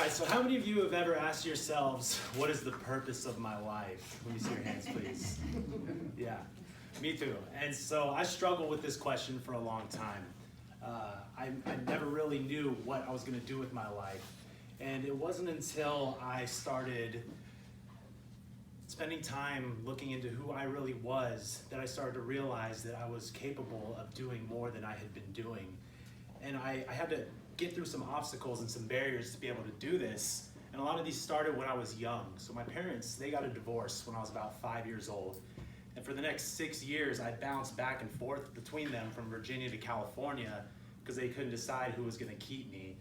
right, so how many of you have ever asked yourselves, what is the purpose of my life? Let me see your hands, please. Yeah, me too. And so I struggled with this question for a long time. I never really knew what I was going to do with my life. And it wasn't until I started spending time looking into who I really was that I started to realize that I was capable of doing more than I had been doing. And I had to get through some obstacles and some barriers to be able to do this. And a lot of these started when I was young. So my parents, they got a divorce when I was about 5 years old. And for the next 6 years, I bounced back and forth between them from Virginia to California because they couldn't decide who was going to keep me.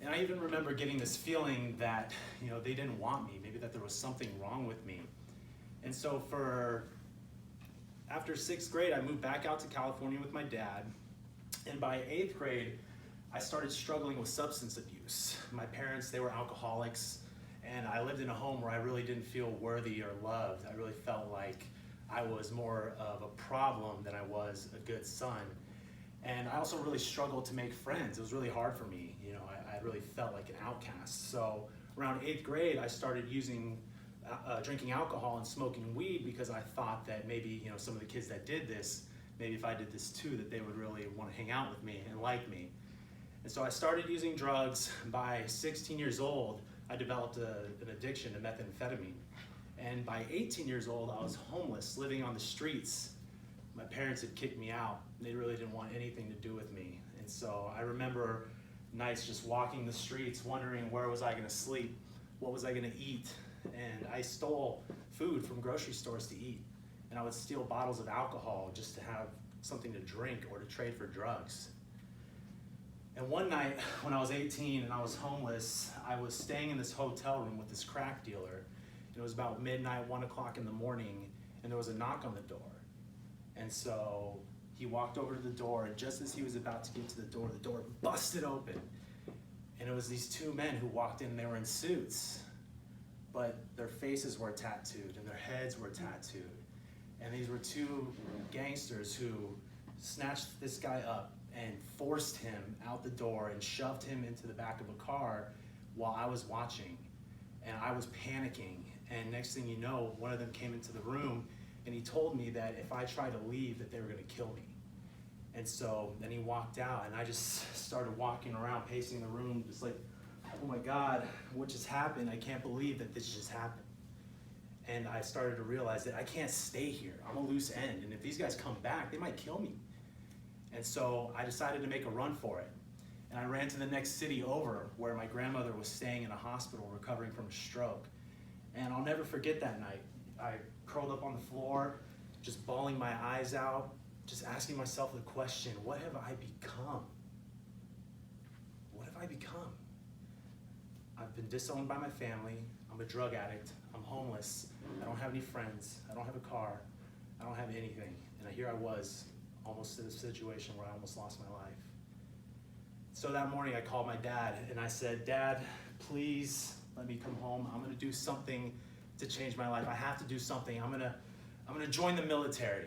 And I even remember getting this feeling that, they didn't want me, maybe that there was something wrong with me. And so after 6th grade, I moved back out to California with my dad. And by 8th grade, I started struggling with substance abuse. My parents, they were alcoholics, and I lived in a home where I really didn't feel worthy or loved. I really felt like I was more of a problem than I was a good son. And I also really struggled to make friends. It was really hard for me. I really felt like an outcast. So around 8th grade, I started drinking alcohol and smoking weed because I thought that maybe, some of the kids that did this, maybe if I did this too, that they would really want to hang out with me and like me. And so I started using drugs. By 16 years old, I developed an addiction to methamphetamine. And by 18 years old, I was homeless, living on the streets. My parents had kicked me out. They really didn't want anything to do with me. And so I remember nights just walking the streets, wondering where was I going to sleep, what was I going to eat. And I stole food from grocery stores to eat. And I would steal bottles of alcohol just to have something to drink or to trade for drugs. And one night when I was 18 and I was homeless, I was staying in this hotel room with this crack dealer. It was about midnight, 1 o'clock in the morning, and there was a knock on the door. And so he walked over to the door, and just as he was about to get to the door busted open. And it was these two men who walked in, and they were in suits, but their faces were tattooed and their heads were tattooed. And these were two gangsters who snatched this guy up and forced him out the door and shoved him into the back of a car while I was watching. And I was panicking. And next thing you know, one of them came into the room and he told me that if I tried to leave, that they were gonna kill me. And so then he walked out, and I just started walking around, pacing the room, just like, oh my God, what just happened? I can't believe that this just happened. And I started to realize that I can't stay here. I'm a loose end, and if these guys come back, they might kill me. And so I decided to make a run for it. And I ran to the next city over where my grandmother was staying in a hospital recovering from a stroke. And I'll never forget that night. I curled up on the floor, just bawling my eyes out, just asking myself the question, what have I become? What have I become? I've been disowned by my family. I'm a drug addict. I'm homeless. I don't have any friends. I don't have a car. I don't have anything. And here I was, almost in a situation where I almost lost my life. So that morning I called my dad and I said, Dad, please let me come home. I'm gonna do something to change my life. I have to do something. I'm gonna join the military.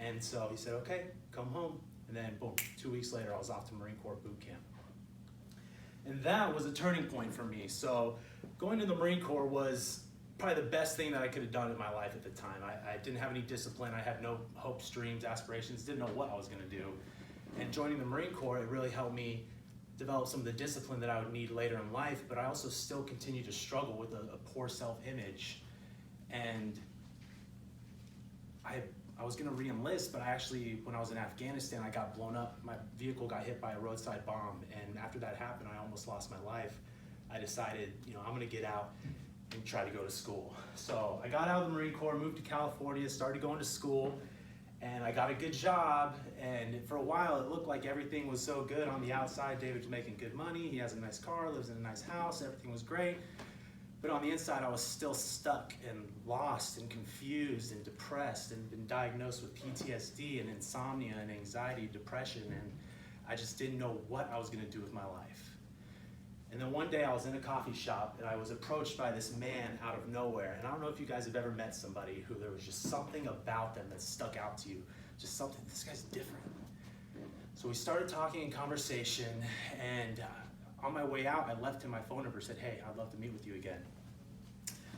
And so he said, okay, come home. And then boom, 2 weeks later, I was off to Marine Corps boot camp. And that was a turning point for me. So going to the Marine Corps was probably the best thing that I could have done in my life at the time. I didn't have any discipline. I had no hopes, dreams, aspirations, didn't know what I was gonna do. And joining the Marine Corps, it really helped me develop some of the discipline that I would need later in life, but I also still continue to struggle with a poor self-image. And I was gonna re-enlist, but I actually, when I was in Afghanistan, I got blown up. My vehicle got hit by a roadside bomb, and after that happened, I almost lost my life. I decided, I'm gonna get out and try to go to school. So I got out of the Marine Corps, moved to California, started going to school, and I got a good job, and for a while it looked like everything was so good on the outside. David's making good money, he has a nice car, lives in a nice house, everything was great. But on the inside, I was still stuck and lost and confused and depressed and been diagnosed with PTSD and insomnia and anxiety, depression, and I just didn't know what I was gonna do with my life. And then one day I was in a coffee shop and I was approached by this man out of nowhere. And I don't know if you guys have ever met somebody who there was just something about them that stuck out to you. Just something, this guy's different. So we started talking in conversation, and on my way out, I left him my phone number, said, hey, I'd love to meet with you again.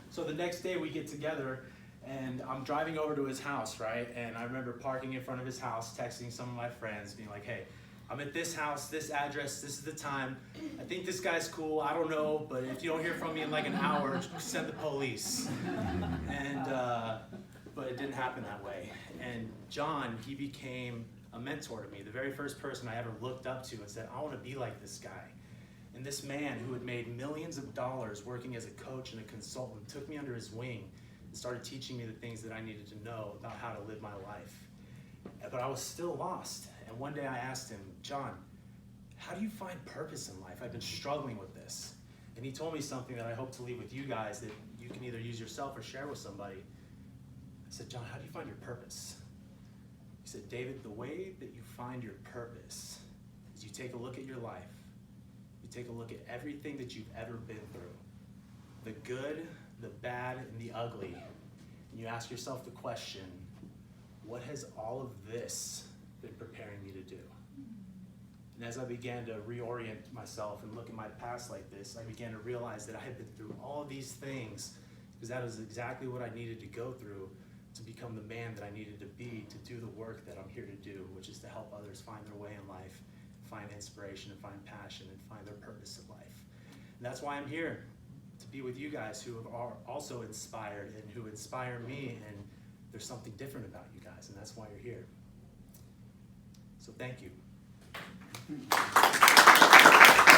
So the next day we get together, and I'm driving over to his house, right? And I remember parking in front of his house, texting some of my friends, being like, hey, I'm at this house, this address, this is the time. I think this guy's cool, I don't know, but if you don't hear from me in like an hour, send the police. And, but it didn't happen that way. And John, he became a mentor to me, the very first person I ever looked up to and said, I want to be like this guy. And this man who had made millions of dollars working as a coach and a consultant took me under his wing and started teaching me the things that I needed to know about how to live my life. But I was still lost. And one day I asked him, John, how do you find purpose in life? I've been struggling with this. And he told me something that I hope to leave with you guys that you can either use yourself or share with somebody. I said, John, how do you find your purpose? He said, David, the way that you find your purpose is you take a look at your life. You take a look at everything that you've ever been through, the good, the bad, and the ugly. And you ask yourself the question, what has all of this been preparing me to do? And as I began to reorient myself and look at my past like this, I began to realize that I had been through all of these things because that was exactly what I needed to go through to become the man that I needed to be to do the work that I'm here to do, which is to help others find their way in life, find inspiration and find passion and find their purpose in life. And that's why I'm here, to be with you guys who are also inspired and who inspire me, and there's something different about you guys, and that's why you're here. So thank you.